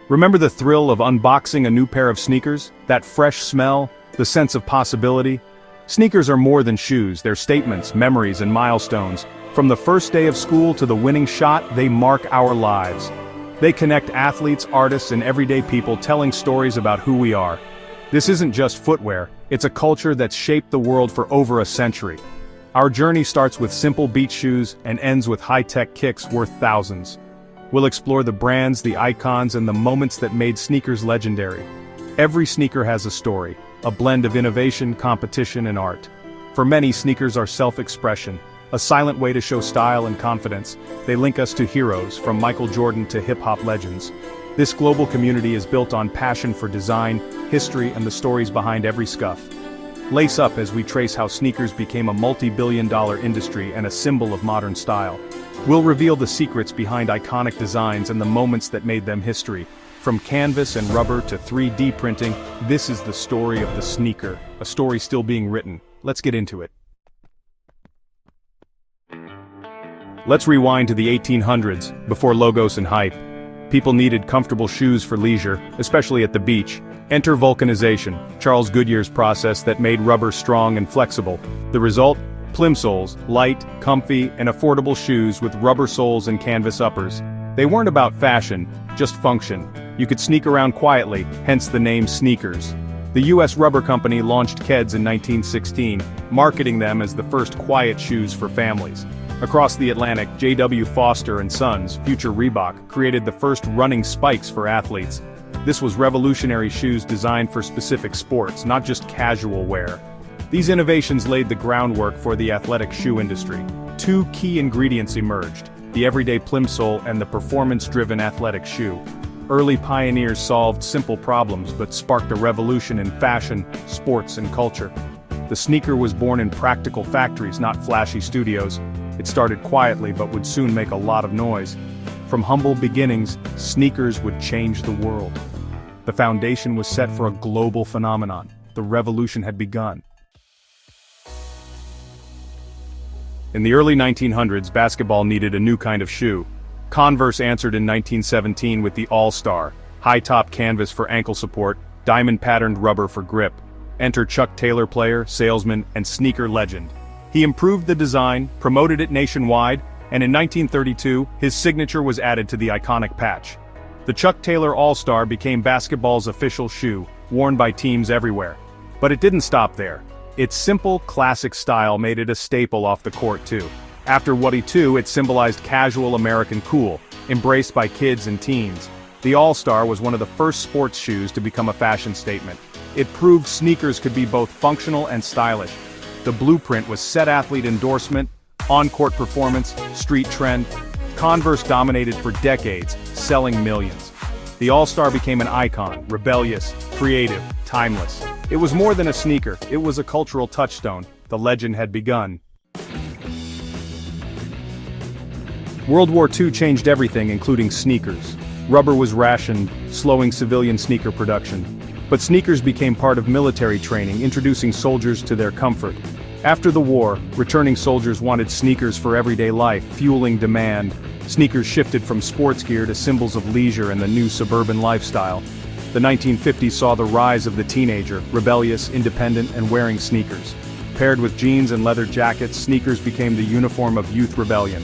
Remember the thrill of unboxing a new pair of sneakers? That fresh smell? The sense of possibility? Sneakers are more than shoes, they're statements, memories, and milestones. From the first day of school to the winning shot, they mark our lives. They connect athletes, artists, and everyday people telling stories about who we are. This isn't just footwear, it's a culture that's shaped the world for over a century. Our journey starts with simple beach shoes and ends with high-tech kicks worth thousands. We'll explore the brands, the icons, and the moments that made sneakers legendary. Every sneaker has a story, a blend of innovation, competition, and art. For many, sneakers are self-expression, a silent way to show style and confidence. They link us to heroes, from Michael Jordan to hip-hop legends. This global community is built on passion for design, history, and the stories behind every scuff. Lace up as we trace how sneakers became a multi-billion-dollar industry and a symbol of modern style. We'll reveal the secrets behind iconic designs and the moments that made them history. From canvas and rubber to 3D printing, this is the story of the sneaker, a story still being written. Let's get into it. Let's rewind to the 1800s, before logos and hype. People needed comfortable shoes for leisure, especially at the beach. Enter vulcanization, Charles Goodyear's process that made rubber strong and flexible. The result? Plimsolls, light, comfy, and affordable shoes with rubber soles and canvas uppers. They weren't about fashion, just function. You could sneak around quietly, hence the name sneakers. The US Rubber Company launched Keds in 1916, marketing them as the first quiet shoes for families. Across the Atlantic, J.W. Foster and Sons, future Reebok, created the first running spikes for athletes. This was revolutionary shoes designed for specific sports, not just casual wear. These innovations laid the groundwork for the athletic shoe industry. Two key ingredients emerged: the everyday plimsoll and the performance-driven athletic shoe. Early pioneers solved simple problems but sparked a revolution in fashion, sports, and culture. The sneaker was born in practical factories, not flashy studios. It started quietly but would soon make a lot of noise. From humble beginnings, sneakers would change the world. The foundation was set for a global phenomenon. The revolution had begun. In the early 1900s, basketball needed a new kind of shoe. Converse answered in 1917 with the All-Star, high-top canvas for ankle support, diamond-patterned rubber for grip. Enter Chuck Taylor, player, salesman, and sneaker legend. He improved the design, promoted it nationwide, and in 1932, his signature was added to the iconic patch. The Chuck Taylor All-Star became basketball's official shoe, worn by teams everywhere. But it didn't stop there. Its simple, classic style made it a staple off the court too. After Woody II, it symbolized casual American cool, embraced by kids and teens. The All-Star was one of the first sports shoes to become a fashion statement. It proved sneakers could be both functional and stylish. The blueprint was set athlete endorsement, on-court performance, street trend. Converse dominated for decades, selling millions. The All-Star became an icon, rebellious, creative, timeless. It was more than a sneaker, it was a cultural touchstone. The legend had begun. World War II changed everything, including sneakers. Rubber was rationed, slowing civilian sneaker production. But sneakers became part of military training, introducing soldiers to their comfort. After the war, returning soldiers wanted sneakers for everyday life, fueling demand. Sneakers shifted from sports gear to symbols of leisure and the new suburban lifestyle. The 1950s saw the rise of the teenager, rebellious, independent, and wearing sneakers. Paired with jeans and leather jackets, sneakers became the uniform of youth rebellion.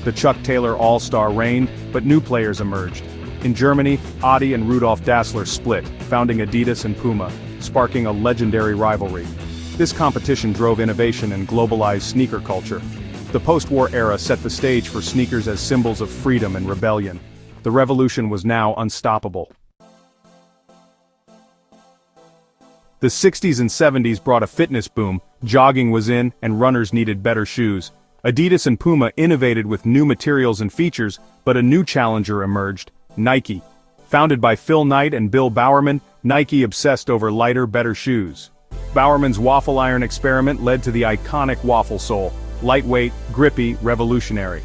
The Chuck Taylor All-Star reigned, but new players emerged. In Germany, Adi and Rudolf Dassler split, founding Adidas and Puma, sparking a legendary rivalry. This competition drove innovation and globalized sneaker culture. The post-war era set the stage for sneakers as symbols of freedom and rebellion. The revolution was now unstoppable. The 60s and 70s brought a fitness boom, jogging was in, and runners needed better shoes. Adidas and Puma innovated with new materials and features, but a new challenger emerged: Nike. Founded by Phil Knight and Bill Bowerman, Nike obsessed over lighter, better shoes. Bowerman's waffle iron experiment led to the iconic waffle sole, lightweight, grippy, revolutionary.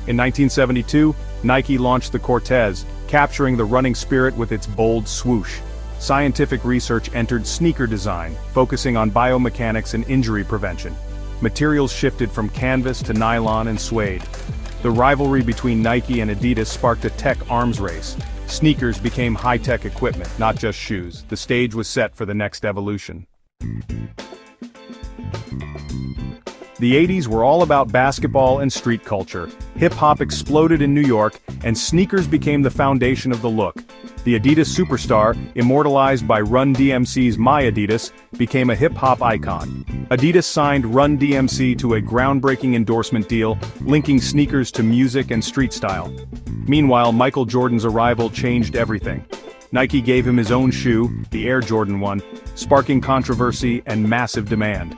In 1972, Nike launched the Cortez, capturing the running spirit with its bold swoosh. Scientific research entered sneaker design, focusing on biomechanics and injury prevention. Materials shifted from canvas to nylon and suede. The rivalry between Nike and Adidas sparked a tech arms race. Sneakers became high-tech equipment, not just shoes. The stage was set for the next evolution. The 80s were all about basketball and street culture. Hip-hop exploded in New York, and sneakers became the foundation of the look. The Adidas superstar, immortalized by Run DMC's My Adidas, became a hip-hop icon. Adidas signed Run DMC to a groundbreaking endorsement deal, linking sneakers to music and street style. Meanwhile, Michael Jordan's arrival changed everything. Nike gave him his own shoe, the Air Jordan 1, sparking controversy and massive demand.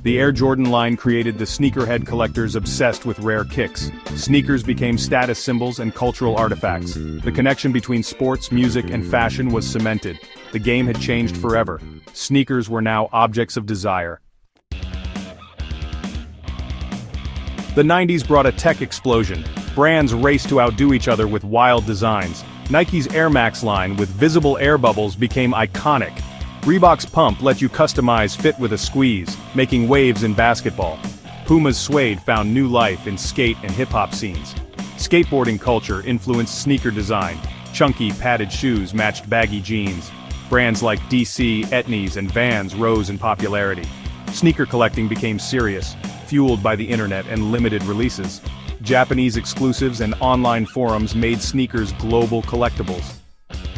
The Air Jordan line created the sneakerhead collectors obsessed with rare kicks. Sneakers became status symbols and cultural artifacts. The connection between sports, music, and fashion was cemented. The game had changed forever. Sneakers were now objects of desire. The 90s brought a tech explosion. Brands raced to outdo each other with wild designs. Nike's Air Max line with visible air bubbles became iconic. Reebok's Pump let you customize fit with a squeeze, making waves in basketball. Puma's Suede found new life in skate and hip-hop scenes. Skateboarding culture influenced sneaker design. Chunky, padded shoes matched baggy jeans. Brands like DC, Etnies, and Vans rose in popularity. Sneaker collecting became serious, fueled by the internet and limited releases. Japanese exclusives and online forums made sneakers global collectibles.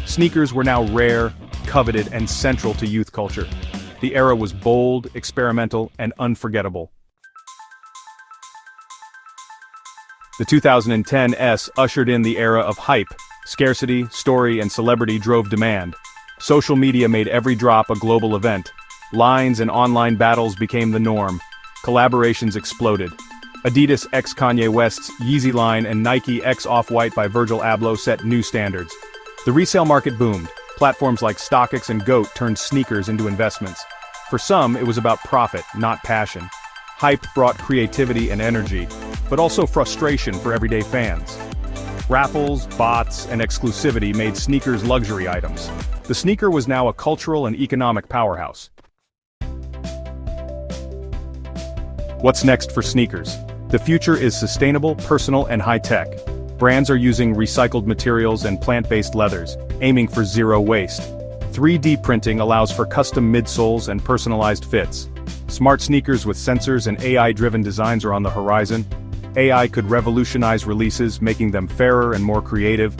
Sneakers were now rare, coveted, and central to youth culture. The era was bold, experimental, and unforgettable. The 2010s ushered in the era of hype. Scarcity, story, and celebrity drove demand. Social media made every drop a global event. Lines and online battles became the norm. Collaborations exploded. Adidas x Kanye West's Yeezy line and Nike x Off-White by Virgil Abloh set new standards. The resale market boomed. Platforms like StockX and GOAT turned sneakers into investments. For some, it was about profit, not passion. Hype brought creativity and energy, but also frustration for everyday fans. Raffles, bots, and exclusivity made sneakers luxury items. The sneaker was now a cultural and economic powerhouse. What's next for sneakers? The future is sustainable, personal, and high-tech. Brands are using recycled materials and plant-based leathers, aiming for zero waste. 3D printing allows for custom midsoles and personalized fits. Smart sneakers with sensors and AI-driven designs are on the horizon. AI could revolutionize releases, making them fairer and more creative.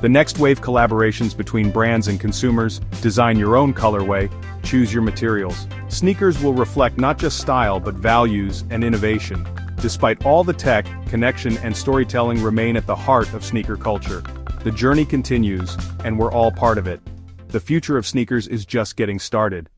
The next wave collaborations between brands and consumers, design your own colorway, choose your materials. Sneakers will reflect not just style but values and innovation. Despite all the tech, connection and storytelling remain at the heart of sneaker culture. The journey continues, and we're all part of it. The future of sneakers is just getting started.